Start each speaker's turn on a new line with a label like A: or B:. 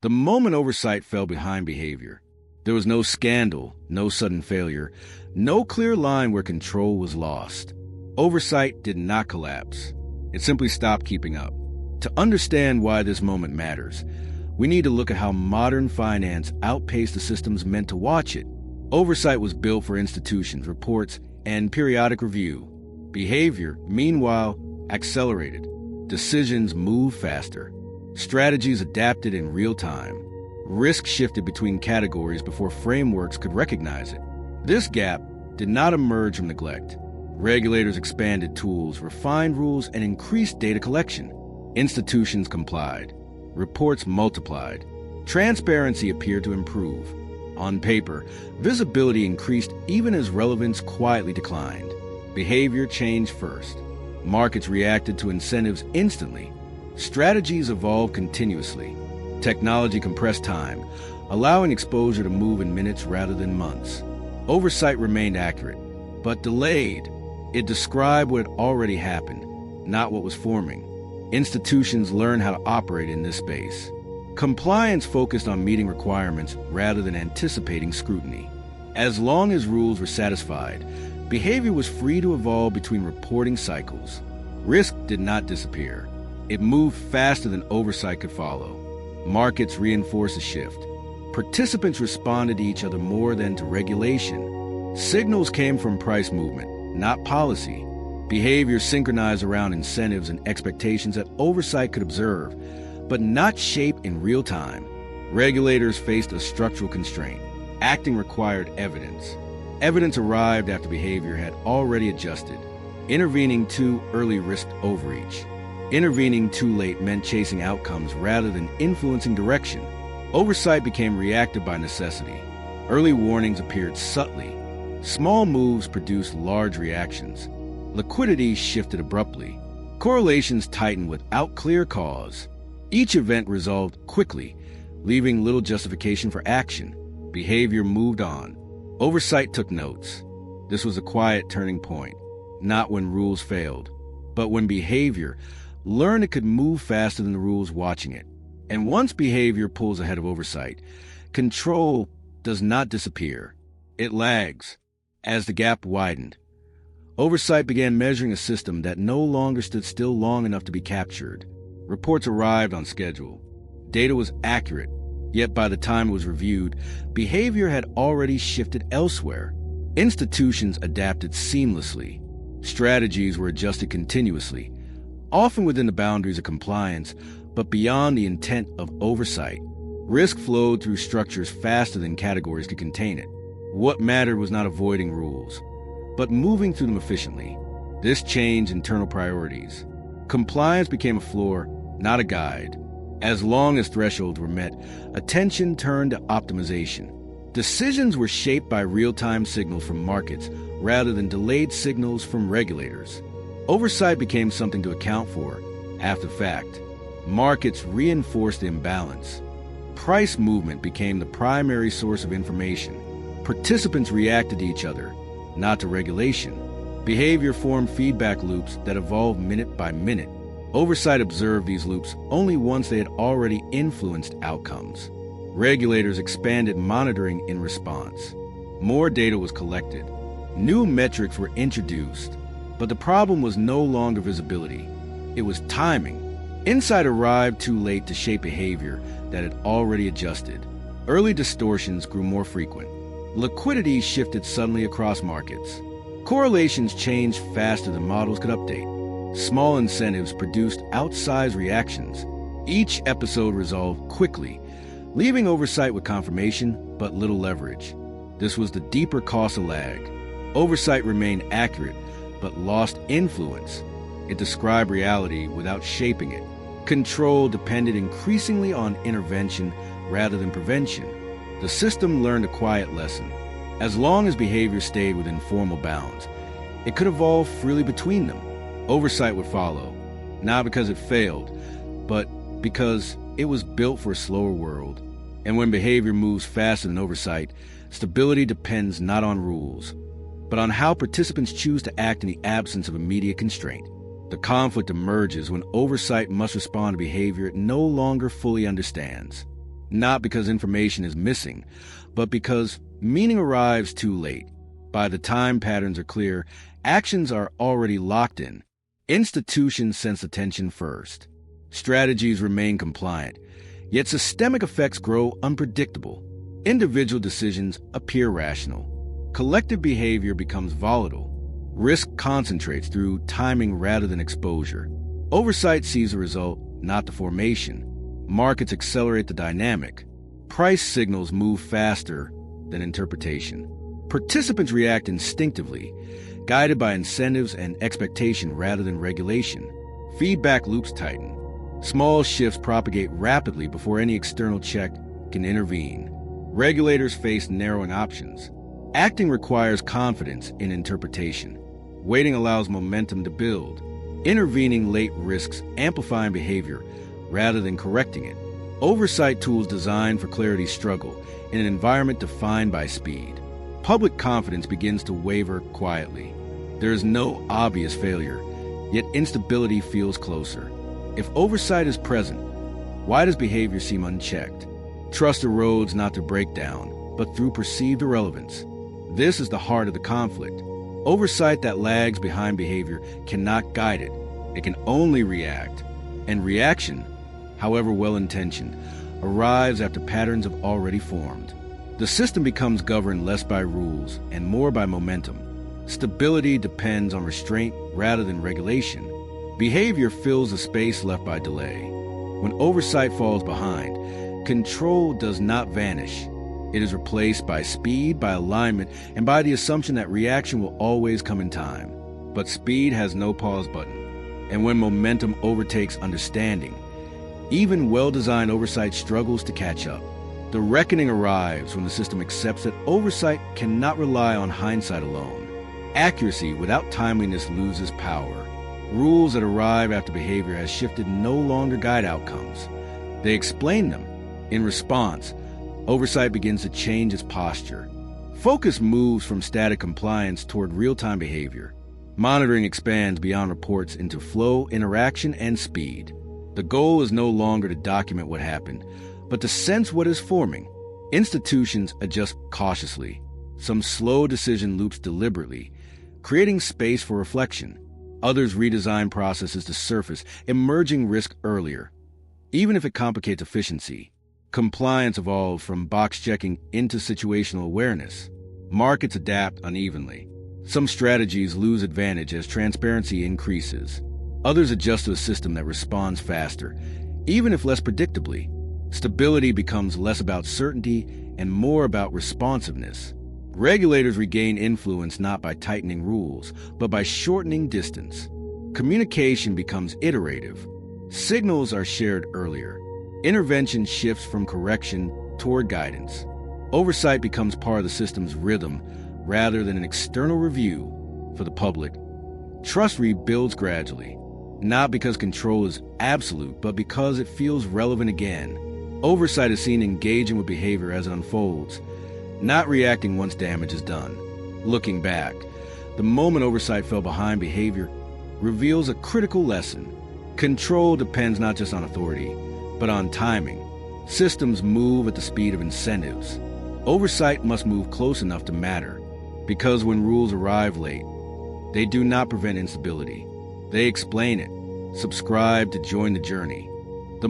A: The moment oversight fell behind behavior, there was no scandal, no sudden failure, no clear line where control was lost. Oversight did not collapse. It simply stopped keeping up. To understand why this moment matters, we need to look at how modern finance outpaced the systems meant to watch it. Oversight was built for institutions, reports, and periodic review. Behavior, meanwhile, accelerated. Decisions moved faster. Strategies adapted in real time. Risk shifted between categories before frameworks could recognize it. This gap did not emerge from neglect. Regulators expanded tools, refined rules, and increased data collection. Institutions complied. Reports multiplied. Transparency appeared to improve. On paper, visibility increased even as relevance quietly declined. Behavior changed first. Markets reacted to incentives instantly. Strategies evolved continuously. Technology compressed time, allowing exposure to move in minutes rather than months. Oversight remained accurate, but delayed. It described what had already happened, not what was forming. Institutions learned how to operate in this space. Compliance focused on meeting requirements rather than anticipating scrutiny. As long as rules were satisfied, behavior was free to evolve between reporting cycles. Risk did not disappear. It moved faster than oversight could follow. Markets reinforced a shift. Participants responded to each other more than to regulation. Signals came from price movement, not policy. Behavior synchronized around incentives and expectations that oversight could observe, but not shape in real time. Regulators faced a structural constraint. Acting required evidence. Evidence arrived after behavior had already adjusted. Intervening too early risked overreach. Intervening too late meant chasing outcomes rather than influencing direction. Oversight became reactive by necessity. Early warnings appeared subtly. Small moves produced large reactions. Liquidity shifted abruptly. Correlations tightened without clear cause. Each event resolved quickly, leaving little justification for action. Behavior moved on. Oversight took notes. This was a quiet turning point, not when rules failed, but when behavior learned it could move faster than the rules watching it. And once behavior pulls ahead of oversight, control does not disappear. It lags. As the gap widened, oversight began measuring a system that no longer stood still long enough to be captured. Reports arrived on schedule. Data was accurate, yet by the time it was reviewed, behavior had already shifted elsewhere. Institutions adapted seamlessly. Strategies were adjusted continuously, often within the boundaries of compliance, but beyond the intent of oversight. Risk flowed through structures faster than categories could contain it. What mattered was not avoiding rules, but moving through them efficiently. This changed internal priorities. Compliance became a floor, not a guide. As long as thresholds were met, attention turned to optimization. Decisions were shaped by real-time signals from markets rather than delayed signals from regulators. Oversight became something to account for after the fact. Markets reinforced the imbalance. Price movement became the primary source of information. Participants reacted to each other, not to regulation. Behavior formed feedback loops that evolved minute by minute. Oversight observed these loops only once they had already influenced outcomes. Regulators expanded monitoring in response. More data was collected. New metrics were introduced. But the problem was no longer visibility. It was timing. Insight arrived too late to shape behavior that had already adjusted. Early distortions grew more frequent. Liquidity shifted suddenly across markets. Correlations changed faster than models could update. Small incentives produced outsized reactions. Each episode resolved quickly, leaving oversight with confirmation but little leverage. This was the deeper cost of lag. Oversight remained accurate, but lost influence. It described reality without shaping it. Control depended increasingly on intervention rather than prevention. The system learned a quiet lesson. As long as behavior stayed within formal bounds, it could evolve freely between them. Oversight would follow, not because it failed, but because it was built for a slower world. And when behavior moves faster than oversight, stability depends not on rules, but on how participants choose to act in the absence of immediate constraint. The conflict emerges when oversight must respond to behavior it no longer fully understands. not because information is missing, but because meaning arrives too late. By the time patterns are clear, actions are already locked in. Institutions sense attention first. Strategies remain compliant, yet systemic effects grow unpredictable. Individual decisions appear rational. Collective behavior becomes volatile. Risk concentrates through timing rather than exposure. Oversight sees the result, not the formation. Markets accelerate the dynamic. Price signals move faster than interpretation. Participants react instinctively, guided by incentives and expectation rather than regulation. Feedback loops tighten. Small shifts propagate rapidly before any external check can intervene. Regulators face narrowing options. Acting requires confidence in interpretation. Waiting allows momentum to build. Intervening late risks amplifying behavior rather than correcting it. Oversight tools designed for clarity struggle in an environment defined by speed. Public confidence begins to waver quietly. There is no obvious failure, yet instability feels closer. If oversight is present, why does behavior seem unchecked? Trust erodes not through breakdown, but through perceived irrelevance. This is the heart of the conflict. Oversight that lags behind behavior cannot guide it. It can only react. And reaction, however well-intentioned, arrives after patterns have already formed. The system becomes governed less by rules and more by momentum. Stability depends on restraint rather than regulation. Behavior fills the space left by delay. When oversight falls behind, control does not vanish. It is replaced by speed, by alignment, and by the assumption that reaction will always come in time. But speed has no pause button. And when momentum overtakes understanding, even well-designed oversight struggles to catch up. The reckoning arrives when the system accepts that oversight cannot rely on hindsight alone. Accuracy without timeliness loses power. Rules that arrive after behavior has shifted no longer guide outcomes. They explain them. In response, oversight begins to change its posture. Focus moves from static compliance toward real-time behavior. Monitoring expands beyond reports into flow, interaction, and speed. The goal is no longer to document what happened, but to sense what is forming. Institutions adjust cautiously. Some slow decision loops deliberately, creating space for reflection. Others redesign processes to surface emerging risk earlier. Even if it complicates efficiency, compliance evolves from box checking into situational awareness. Markets adapt unevenly. Some strategies lose advantage as transparency increases. Others adjust to a system that responds faster, even if less predictably. Stability becomes less about certainty and more about responsiveness. Regulators regain influence not by tightening rules, but by shortening distance. Communication becomes iterative. Signals are shared earlier. Intervention shifts from correction toward guidance. Oversight becomes part of the system's rhythm rather than an external review for the public. Trust rebuilds gradually, not because control is absolute, but because it feels relevant again. Oversight is seen engaging with behavior as it unfolds, not reacting once damage is done. Looking back, the moment oversight fell behind behavior reveals a critical lesson. Control depends not just on authority, but on timing. Systems move at the speed of incentives. Oversight must move close enough to matter, because when rules arrive late, they do not prevent instability. They explain it. Subscribe to join the journey. The